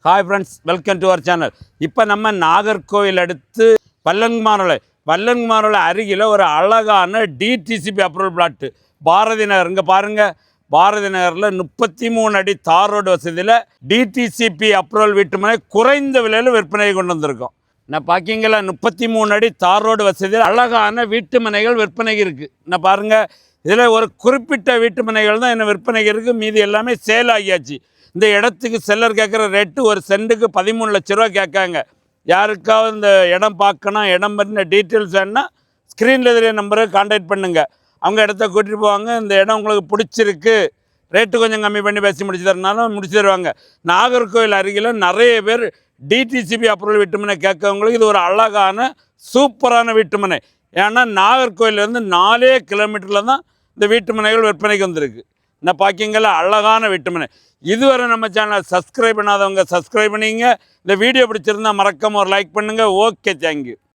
Hi friends, welcome to our channel. இப்போ நம்ம நாகர்கோவில் அடுத்து வல்லன்குமாரோலை அருகில் ஒரு அழகான DTCP approval plot Bharathi Nagar. இங்கே பாருங்கள், பாரதி நகரில் 33 அடி தார் ரோடு வசதியில் டிடிசிபி அப்ரூவல் வீட்டுமனை குறைந்த விலையில் விற்பனை கொண்டு வந்திருக்கோம். நான் பார்க்கிங்களா, 33 அடி தார் ரோடு வசதியில் அழகான வீட்டு மனைகள் விற்பனைக்கு இருக்குது. நான் பாருங்கள், இதில் ஒரு குறிப்பிட்ட வீட்டு மனைகள் தான் என்ன விற்பனைக்கு இருக்குது, மீதி எல்லாமே சேல் ஆகியாச்சு. இந்த இடத்துக்கு செல்லர் கேட்குற ரேட்டு ஒரு சென்ட்டுக்கு 13 லட்ச ரூபா கேட்காங்க. யாருக்காவது இந்த இடம் பார்க்கணும், இடம் பற்றின டீட்டெயில்ஸ் வேணுன்னா ஸ்க்ரீனில் தெரிய நம்பரை கான்டாக்ட் பண்ணுங்கள். அவங்க இடத்த கூட்டிகிட்டு போவாங்க. இந்த இடம் உங்களுக்கு பிடிச்சிருக்கு, ரேட்டு கொஞ்சம் கம்மி பண்ணி பேசி முடிச்சு தரனாலும் முடிச்சு தருவாங்க. நாகர்கோவில் அருகில் நிறைய பேர் டிடிசிபி அப்ரூவல் வீட்டுமனை கேட்கவங்களுக்கு இது ஒரு அழகான சூப்பரான வீட்டுமனை. ஏன்னா நாகர்கோவிலேருந்து 4 கிலோமீட்டரில் தான் இந்த வீட்டுமனைகள் விற்பனைக்கு வந்திருக்கு. நான் பார்க்கிங்களா, அழகான வீட்டுமனை. இதுவரை நம்ம சேனலை சப்ஸ்கிரைப் பண்ணாதவங்க சப்ஸ்கிரைப் பண்ணிங்க. இந்த வீடியோ பிடிச்சிருந்தால் மறக்காம ஒரு லைக் பண்ணுங்கள். Okay, thank you.